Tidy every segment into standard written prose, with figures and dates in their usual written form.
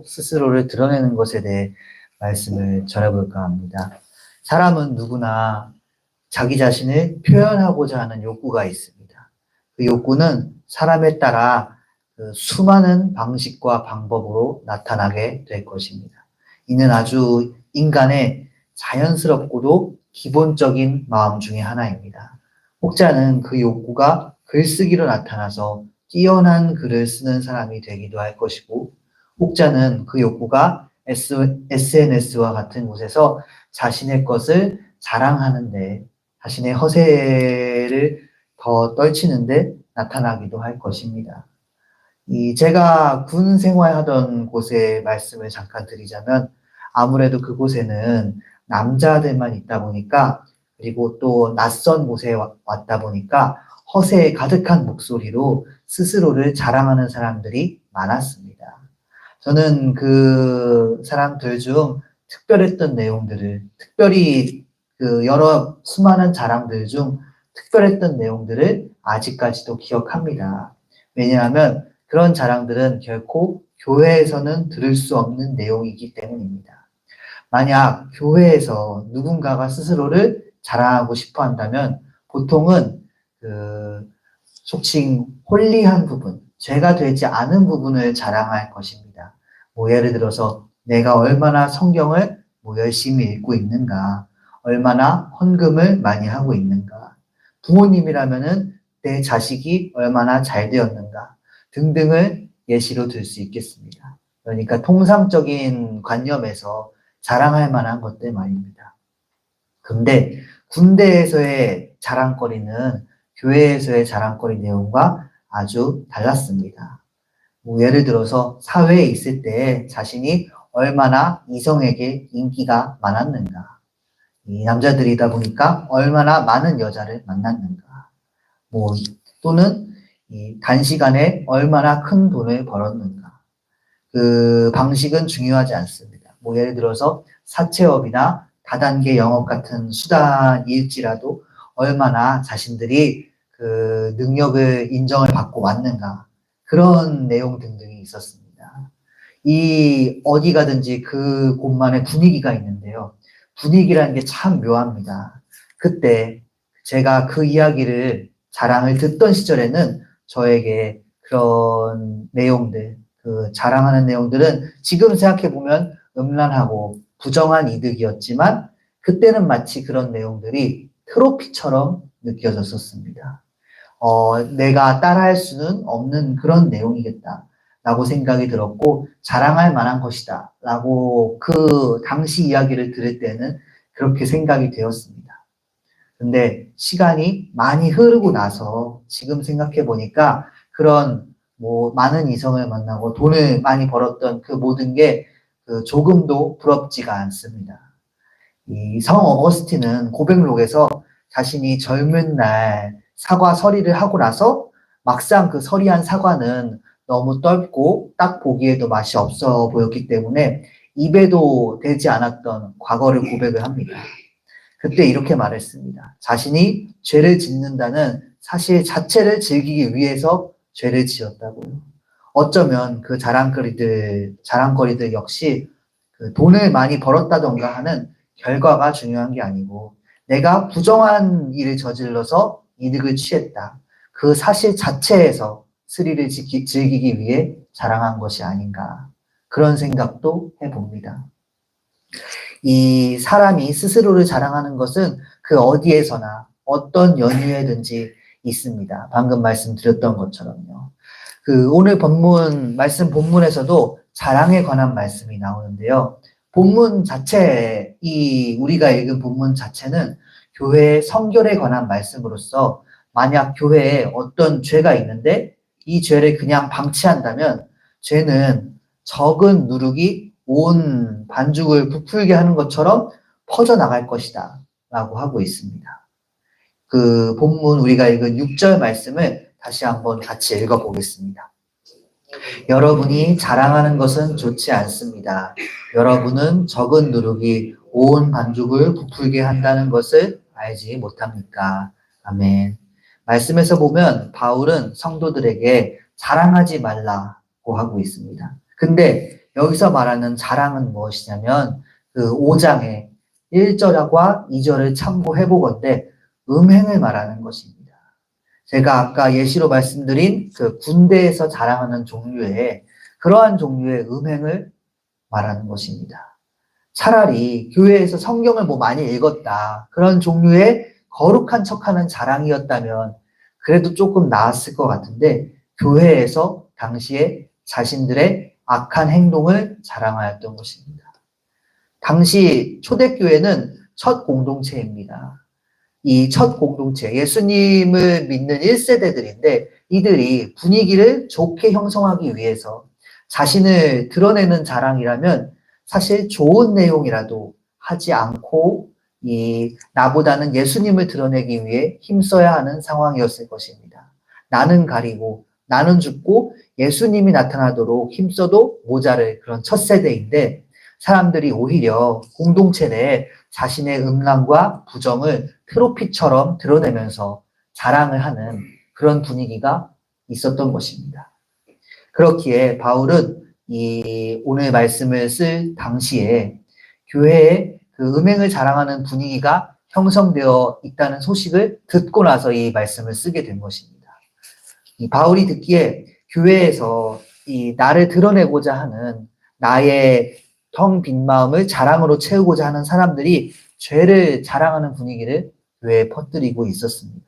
스스로를 드러내는 것에 대해 말씀을 전해볼까 합니다. 사람은 누구나 자기 자신을 표현하고자 하는 욕구가 있습니다. 그 욕구는 사람에 따라 수많은 방식과 방법으로 나타나게 될 것입니다. 이는 아주 인간의 자연스럽고도 기본적인 마음 중에 하나입니다. 혹자는 그 욕구가 글쓰기로 나타나서 뛰어난 글을 쓰는 사람이 되기도 할 것이고, 혹자는 그 욕구가 SNS와 같은 곳에서 자신의 것을 자랑하는데, 자신의 허세를 더 떨치는데 나타나기도 할 것입니다. 제가 군 생활하던 곳의 말씀을 잠깐 드리자면, 아무래도 그곳에는 남자들만 있다 보니까, 그리고 또 낯선 곳에 왔다 보니까 허세에 가득한 목소리로 스스로를 자랑하는 사람들이 많았습니다. 저는 그 사람들 중 특별했던 내용들을, 특별히 여러 수많은 자랑들 중 특별했던 내용들을 아직까지도 기억합니다. 왜냐하면 그런 자랑들은 결코 교회에서는 들을 수 없는 내용이기 때문입니다. 만약 교회에서 누군가가 스스로를 자랑하고 싶어 한다면 보통은 속칭 홀리한 부분, 죄가 되지 않은 부분을 자랑할 것입니다. 예를 들어서 내가 얼마나 성경을 열심히 읽고 있는가, 얼마나 헌금을 많이 하고 있는가, 부모님이라면은 내 자식이 얼마나 잘 되었는가 등등을 예시로 들 수 있겠습니다. 그러니까 통상적인 관념에서 자랑할 만한 것들 말입니다. 근데 군대에서의 자랑거리는 교회에서의 자랑거리 내용과 아주 달랐습니다. 예를 들어서 사회에 있을 때 자신이 얼마나 이성에게 인기가 많았는가, 이 남자들이다 보니까 얼마나 많은 여자를 만났는가, 또는 단시간에 얼마나 큰 돈을 벌었는가. 그 방식은 중요하지 않습니다. 예를 들어서 사채업이나 다단계 영업 같은 수단일지라도 얼마나 자신들이 그 능력을 인정을 받고 왔는가, 그런 내용 등등이 있었습니다. 어디 가든지 그 곳만의 분위기가 있는데요. 분위기라는 게 참 묘합니다. 그때 제가 그 이야기를, 자랑을 듣던 시절에는 저에게 그런 내용들, 자랑하는 내용들은 지금 생각해보면 음란하고 부정한 이득이었지만, 그때는 마치 그런 내용들이 트로피처럼 느껴졌었습니다. 내가 따라할 수는 없는 그런 내용이겠다 라고 생각이 들었고, 자랑할 만한 것이다 라고 그 당시 이야기를 들을 때는 그렇게 생각이 되었습니다. 근데 시간이 많이 흐르고 나서 지금 생각해 보니까 그런 많은 이성을 만나고 돈을 많이 벌었던 그 모든 게 조금도 부럽지가 않습니다. 성 어거스틴은 고백록에서 자신이 젊은 날 사과 서리를 하고 나서 막상 그 서리한 사과는 너무 떫고 딱 보기에도 맛이 없어 보였기 때문에 입에도 대지 않았던 과거를 고백을 합니다. 그때 이렇게 말했습니다. 자신이 죄를 짓는다는 사실 자체를 즐기기 위해서 죄를 지었다고요. 어쩌면 그 자랑거리들 역시 돈을 많이 벌었다던가 하는 결과가 중요한 게 아니고, 내가 부정한 일을 저질러서 이득을 취했다, 그 사실 자체에서 스릴을 즐기기 위해 자랑한 것이 아닌가, 그런 생각도 해봅니다. 이 사람이 스스로를 자랑하는 것은 그 어디에서나 어떤 연유에든지 있습니다. 방금 말씀드렸던 것처럼요. 오늘 말씀 본문에서도 자랑에 관한 말씀이 나오는데요. 본문 자체, 우리가 읽은 본문 자체는 교회의 성결에 관한 말씀으로서, 만약 교회에 어떤 죄가 있는데 이 죄를 그냥 방치한다면 죄는 적은 누룩이 온 반죽을 부풀게 하는 것처럼 퍼져나갈 것이다 라고 하고 있습니다. 그 본문 우리가 읽은 6절 말씀을 다시 한번 같이 읽어보겠습니다. 여러분이 자랑하는 것은 좋지 않습니다. 여러분은 적은 누룩이 온 반죽을 부풀게 한다는 것을 알지 못합니까? 아멘. 말씀에서 보면 바울은 성도들에게 자랑하지 말라고 하고 있습니다. 근데 여기서 말하는 자랑은 무엇이냐면 그 5장의 1절과 2절을 참고해 보건대 음행을 말하는 것입니다. 제가 아까 예시로 말씀드린 그 군대에서 자랑하는 종류의 그러한 종류의 음행을 말하는 것입니다. 차라리 교회에서 성경을 뭐 많이 읽었다. 그런 종류의 거룩한 척하는 자랑이었다면 그래도 조금 나았을 것 같은데 교회에서 당시에 자신들의 악한 행동을 자랑하였던 것입니다. 당시 초대교회는 첫 공동체입니다. 이 첫 공동체, 예수님을 믿는 1세대들인데 이들이 분위기를 좋게 형성하기 위해서 자신을 드러내는 자랑이라면 사실 좋은 내용이라도 하지 않고 나보다는 예수님을 드러내기 위해 힘써야 하는 상황이었을 것입니다. 나는 가리고 나는 죽고 예수님이 나타나도록 힘써도 모자랄 그런 첫 세대인데 사람들이 오히려 공동체 내에 자신의 음란과 부정을 트로피처럼 드러내면서 자랑을 하는 그런 분위기가 있었던 것입니다. 그렇기에 바울은 이 오늘 말씀을 쓸 당시에 교회에 그 음행을 자랑하는 분위기가 형성되어 있다는 소식을 듣고 나서 이 말씀을 쓰게 된 것입니다. 이 바울이 듣기에 교회에서 이 나를 드러내고자 하는 나의 텅 빈 마음을 자랑으로 채우고자 하는 사람들이 죄를 자랑하는 분위기를 교회에 퍼뜨리고 있었습니다.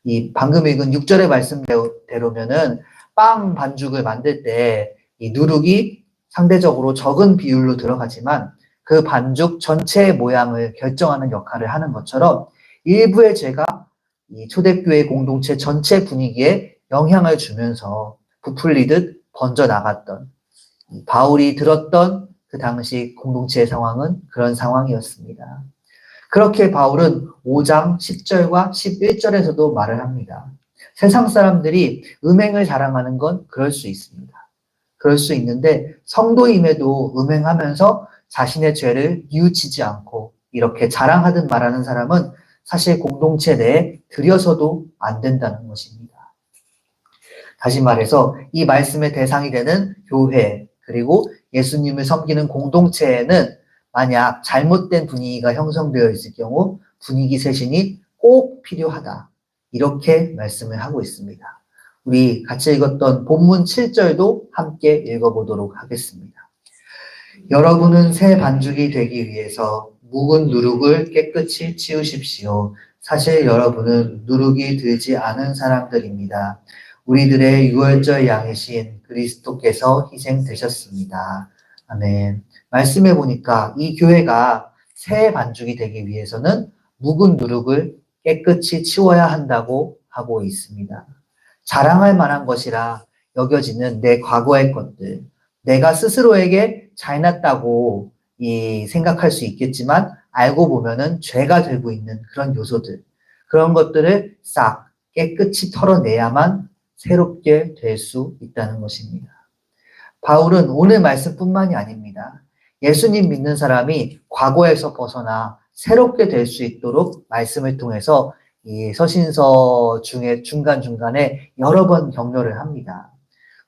이 방금 읽은 6절의 말씀대로면은 빵 반죽을 만들 때 이 누룩이 상대적으로 적은 비율로 들어가지만 그 반죽 전체의 모양을 결정하는 역할을 하는 것처럼 일부의 죄가 이 초대교회 공동체 전체 분위기에 영향을 주면서 부풀리듯 번져나갔던 바울이 들었던 그 당시 공동체의 상황은 그런 상황이었습니다. 그렇게 바울은 5장 10절과 11절에서도 말을 합니다. 세상 사람들이 음행을 자랑하는 건 그럴 수 있습니다. 그럴 수 있는데 성도임에도 음행하면서 자신의 죄를 뉘우치지 않고 이렇게 자랑하듯 말하는 사람은 사실 공동체 내에 들여서도 안 된다는 것입니다. 다시 말해서 이 말씀의 대상이 되는 교회 그리고 예수님을 섬기는 공동체에는 만약 잘못된 분위기가 형성되어 있을 경우 분위기 쇄신이 꼭 필요하다. 이렇게 말씀을 하고 있습니다. 우리 같이 읽었던 본문 7절도 함께 읽어보도록 하겠습니다. 여러분은 새 반죽이 되기 위해서 묵은 누룩을 깨끗이 치우십시오. 사실 여러분은 누룩이 들지 않은 사람들입니다. 우리들의 유월절 양이신 그리스도께서 희생되셨습니다. 아멘. 말씀해 보니까 이 교회가 새 반죽이 되기 위해서는 묵은 누룩을 깨끗이 치워야 한다고 하고 있습니다. 자랑할 만한 것이라 여겨지는 내 과거의 것들, 내가 스스로에게 잘났다고 생각할 수 있겠지만 알고 보면은 죄가 되고 있는 그런 요소들, 그런 것들을 싹 깨끗이 털어내야만 새롭게 될 수 있다는 것입니다. 바울은 오늘 말씀뿐만이 아닙니다. 예수님 믿는 사람이 과거에서 벗어나 새롭게 될 수 있도록 말씀을 통해서 이 서신서 중에 중간중간에 여러 번 격려를 합니다.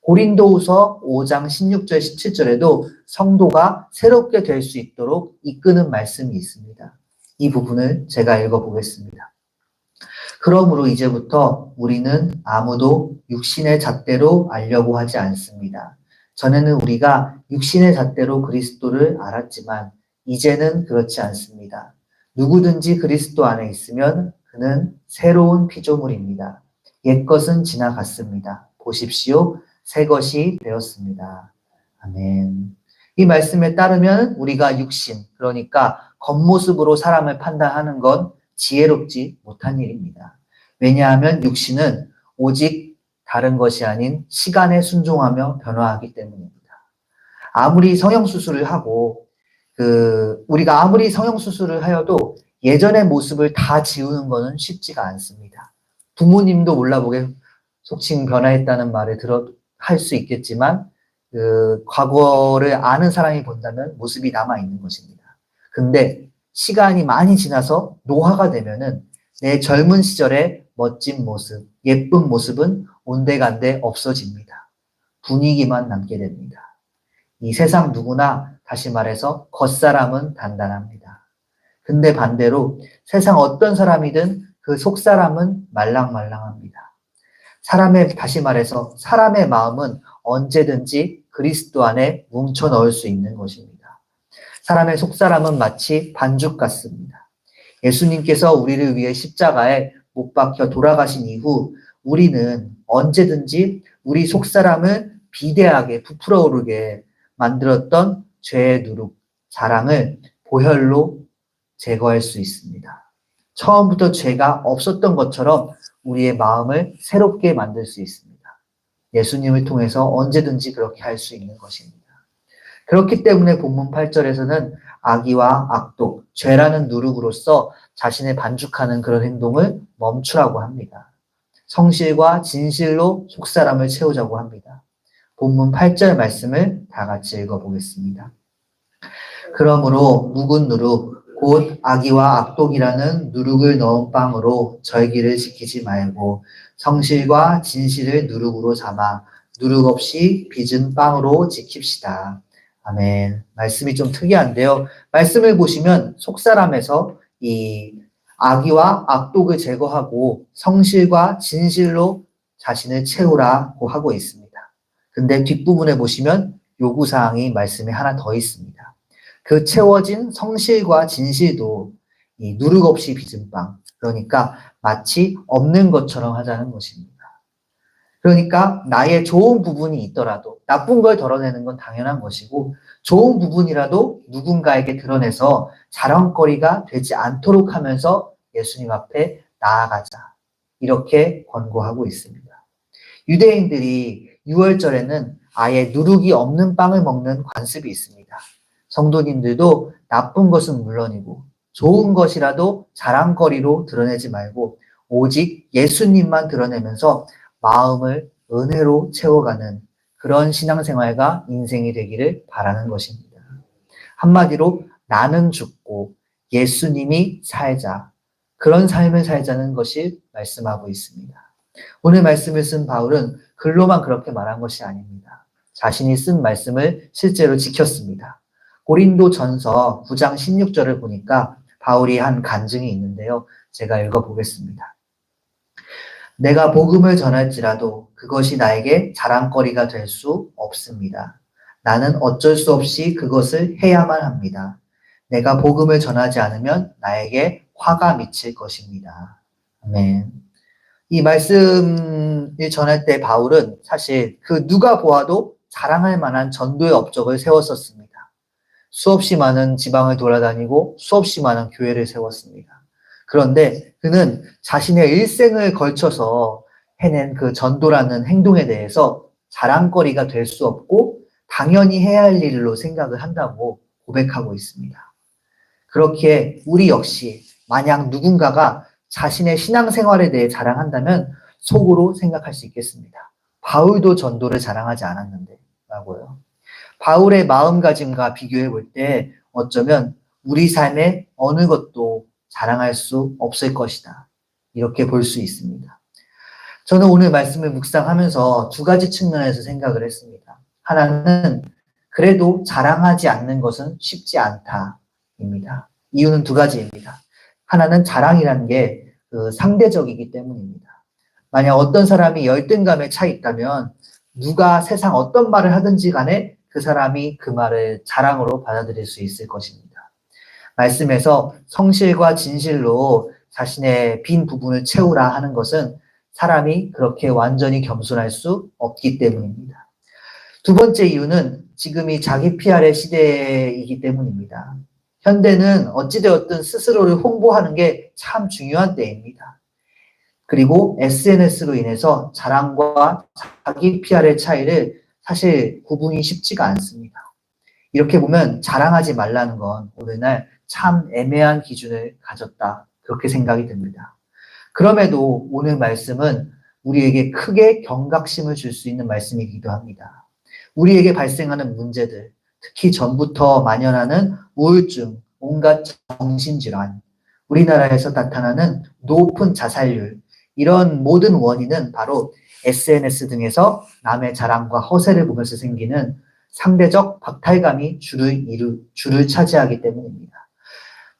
고린도후서 5장 16절 17절에도 성도가 새롭게 될 수 있도록 이끄는 말씀이 있습니다. 이 부분을 제가 읽어보겠습니다. 그러므로 이제부터 우리는 아무도 육신의 잣대로 알려고 하지 않습니다. 전에는 우리가 육신의 잣대로 그리스도를 알았지만 이제는 그렇지 않습니다. 누구든지 그리스도 안에 있으면 그는 새로운 피조물입니다. 옛것은 지나갔습니다. 보십시오. 새 것이 되었습니다. 아멘. 이 말씀에 따르면 우리가 육신, 그러니까 겉모습으로 사람을 판단하는 건 지혜롭지 못한 일입니다. 왜냐하면 육신은 오직 다른 것이 아닌 시간에 순종하며 변화하기 때문입니다. 아무리 성형수술을 하고, 우리가 아무리 성형수술을 하여도 예전의 모습을 다 지우는 것은 쉽지가 않습니다. 부모님도 몰라보게 속칭 변화했다는 말을 할 수 있겠지만, 과거를 아는 사람이 본다면 모습이 남아있는 것입니다. 근데 시간이 많이 지나서 노화가 되면은 내 젊은 시절의 멋진 모습, 예쁜 모습은 온데간데 없어집니다. 분위기만 남게 됩니다. 이 세상 누구나 다시 말해서 겉사람은 단단합니다. 근데 반대로 세상 어떤 사람이든 그 속사람은 말랑말랑합니다. 다시 말해서 사람의 마음은 언제든지 그리스도 안에 뭉쳐 넣을 수 있는 것입니다. 사람의 속사람은 마치 반죽 같습니다. 예수님께서 우리를 위해 십자가에 못 박혀 돌아가신 이후 우리는 언제든지 우리 속사람을 비대하게 부풀어 오르게 만들었던 죄의 누룩, 자랑을 보혈로 제거할 수 있습니다. 처음부터 죄가 없었던 것처럼 우리의 마음을 새롭게 만들 수 있습니다. 예수님을 통해서 언제든지 그렇게 할 수 있는 것입니다. 그렇기 때문에 본문 8절에서는 악의와 악독, 죄라는 누룩으로서 자신을 반죽하는 그런 행동을 멈추라고 합니다. 성실과 진실로 속사람을 채우자고 합니다. 본문 8절 말씀을 다 같이 읽어보겠습니다. 그러므로 묵은 누룩, 곧 악의와 악독이라는 누룩을 넣은 빵으로 절기를 지키지 말고 성실과 진실을 누룩으로 삼아 누룩 없이 빚은 빵으로 지킵시다. 아멘. 말씀이 좀 특이한데요. 말씀을 보시면 속사람에서 이 악의와 악독을 제거하고 성실과 진실로 자신을 채우라고 하고 있습니다. 근데 뒷부분에 보시면 요구사항이 말씀에 하나 더 있습니다. 그 채워진 성실과 진실도 이 누룩 없이 빚은 빵, 그러니까 마치 없는 것처럼 하자는 것입니다. 그러니까 나의 좋은 부분이 있더라도 나쁜 걸 덜어내는 건 당연한 것이고 좋은 부분이라도 누군가에게 드러내서 자랑거리가 되지 않도록 하면서 예수님 앞에 나아가자. 이렇게 권고하고 있습니다. 유대인들이 6월절에는 아예 누룩이 없는 빵을 먹는 관습이 있습니다. 성도님들도 나쁜 것은 물론이고 좋은 것이라도 자랑거리로 드러내지 말고 오직 예수님만 드러내면서 마음을 은혜로 채워가는 그런 신앙생활과 인생이 되기를 바라는 것입니다. 한마디로 나는 죽고 예수님이 살자. 그런 삶을 살자는 것이 말씀하고 있습니다. 오늘 말씀을 쓴 바울은 글로만 그렇게 말한 것이 아닙니다. 자신이 쓴 말씀을 실제로 지켰습니다. 고린도전서 9장 16절을 보니까 바울이 한 간증이 있는데요. 제가 읽어보겠습니다. 내가 복음을 전할지라도 그것이 나에게 자랑거리가 될 수 없습니다. 나는 어쩔 수 없이 그것을 해야만 합니다. 내가 복음을 전하지 않으면 나에게 화가 미칠 것입니다. 아멘. 이 말씀을 전할 때 바울은 사실 그 누가 보아도 자랑할 만한 전도의 업적을 세웠었습니다. 수없이 많은 지방을 돌아다니고 수없이 많은 교회를 세웠습니다. 그런데 그는 자신의 일생을 걸쳐서 해낸 그 전도라는 행동에 대해서 자랑거리가 될 수 없고 당연히 해야 할 일로 생각을 한다고 고백하고 있습니다. 그렇게 우리 역시 만약 누군가가 자신의 신앙생활에 대해 자랑한다면 속으로 생각할 수 있겠습니다. 바울도 전도를 자랑하지 않았는데 라고요. 바울의 마음가짐과 비교해 볼 때 어쩌면 우리 삶의 어느 것도 자랑할 수 없을 것이다. 이렇게 볼 수 있습니다. 저는 오늘 말씀을 묵상하면서 두 가지 측면에서 생각을 했습니다. 하나는 그래도 자랑하지 않는 것은 쉽지 않다입니다. 이유는 두 가지입니다. 하나는 자랑이라는 게 상대적이기 때문입니다. 만약 어떤 사람이 열등감에 차 있다면 누가 세상 어떤 말을 하든지 간에 그 사람이 그 말을 자랑으로 받아들일 수 있을 것입니다. 말씀에서 성실과 진실로 자신의 빈 부분을 채우라 하는 것은 사람이 그렇게 완전히 겸손할 수 없기 때문입니다. 두 번째 이유는 지금이 자기 PR의 시대이기 때문입니다. 현대는 어찌되었든 스스로를 홍보하는 게 참 중요한 때입니다. 그리고 SNS로 인해서 자랑과 자기 PR의 차이를 사실 구분이 쉽지가 않습니다. 이렇게 보면 자랑하지 말라는 건 오늘날 참 애매한 기준을 가졌다. 그렇게 생각이 듭니다. 그럼에도 오늘 말씀은 우리에게 크게 경각심을 줄 수 있는 말씀이기도 합니다. 우리에게 발생하는 문제들, 특히 전부터 만연하는 우울증, 온갖 정신질환, 우리나라에서 나타나는 높은 자살률, 이런 모든 원인은 바로 SNS 등에서 남의 자랑과 허세를 보면서 생기는 상대적 박탈감이 주를 차지하기 때문입니다.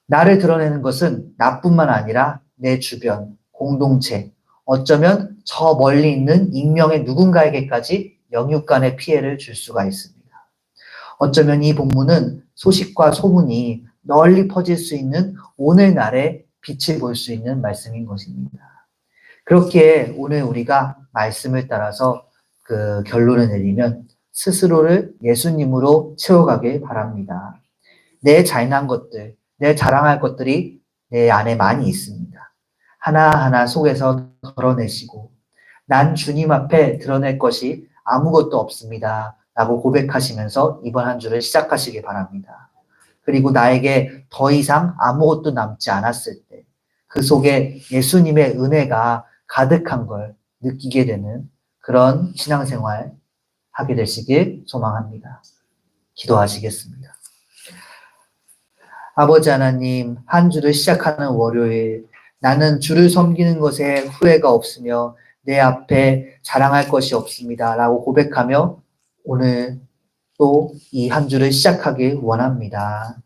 나를 드러내는 것은 나뿐만 아니라 내 주변, 공동체, 어쩌면 저 멀리 있는 익명의 누군가에게까지 영육간의 피해를 줄 수가 있습니다. 어쩌면 이 본문은 소식과 소문이 널리 퍼질 수 있는 오늘날의 빛을 볼 수 있는 말씀인 것입니다. 그렇기에 오늘 우리가 말씀을 따라서 그 결론을 내리면 스스로를 예수님으로 채워가길 바랍니다. 내 잘난 것들, 내 자랑할 것들이 내 안에 많이 있습니다. 하나하나 속에서 덜어내시고 난 주님 앞에 드러낼 것이 아무것도 없습니다. 라고 고백하시면서 이번 한 주를 시작하시길 바랍니다. 그리고 나에게 더 이상 아무것도 남지 않았을 때 그 속에 예수님의 은혜가 가득한 걸 느끼게 되는 그런 신앙생활 하게 되시길 소망합니다. 기도하시겠습니다. 아버지 하나님, 한 주를 시작하는 월요일, 나는 주를 섬기는 것에 후회가 없으며 내 앞에 자랑할 것이 없습니다. 라고 고백하며 오늘 또 이 한 주를 시작하길 원합니다.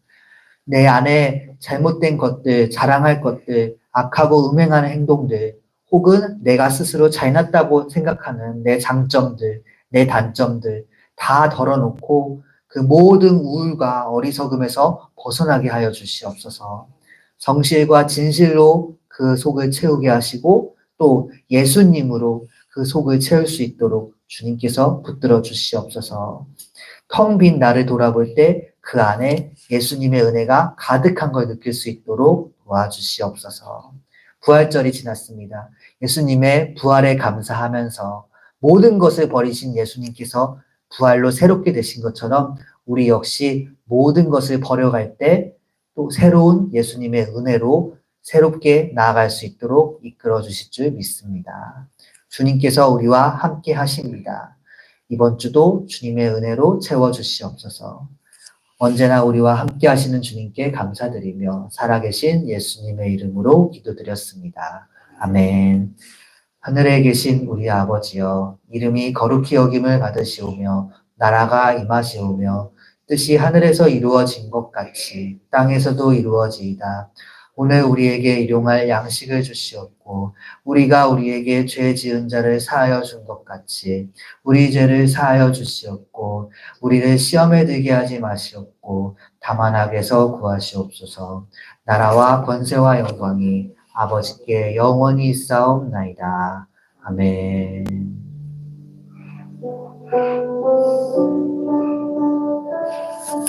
내 안에 잘못된 것들, 자랑할 것들, 악하고 음행하는 행동들, 혹은 내가 스스로 잘났다고 생각하는 내 장점들, 내 단점들 다 덜어놓고 그 모든 우울과 어리석음에서 벗어나게 하여 주시옵소서. 성실과 진실로 그 속을 채우게 하시고 또 예수님으로 그 속을 채울 수 있도록 주님께서 붙들어 주시옵소서. 텅 빈 나를 돌아볼 때 그 안에 예수님의 은혜가 가득한 걸 느낄 수 있도록 도와주시옵소서. 부활절이 지났습니다. 예수님의 부활에 감사하면서 모든 것을 버리신 예수님께서 부활로 새롭게 되신 것처럼 우리 역시 모든 것을 버려갈 때 또 새로운 예수님의 은혜로 새롭게 나아갈 수 있도록 이끌어 주실 줄 믿습니다. 주님께서 우리와 함께 하십니다. 이번 주도 주님의 은혜로 채워주시옵소서. 언제나 우리와 함께 하시는 주님께 감사드리며 살아계신 예수님의 이름으로 기도드렸습니다. 아멘. 하늘에 계신 우리 아버지여, 이름이 거룩히 여김을 받으시오며 나라가 임하시오며 뜻이 하늘에서 이루어진 것 같이 땅에서도 이루어지이다. 오늘 우리에게 일용할 양식을 주시옵고 우리가 우리에게 죄 지은 자를 사하여 준 것 같이 우리 죄를 사하여 주시옵고 우리를 시험에 들게 하지 마시옵고 다만 악에서 구하시옵소서. 나라와 권세와 영광이 아버지께 영원히 있사옵나이다. 아멘.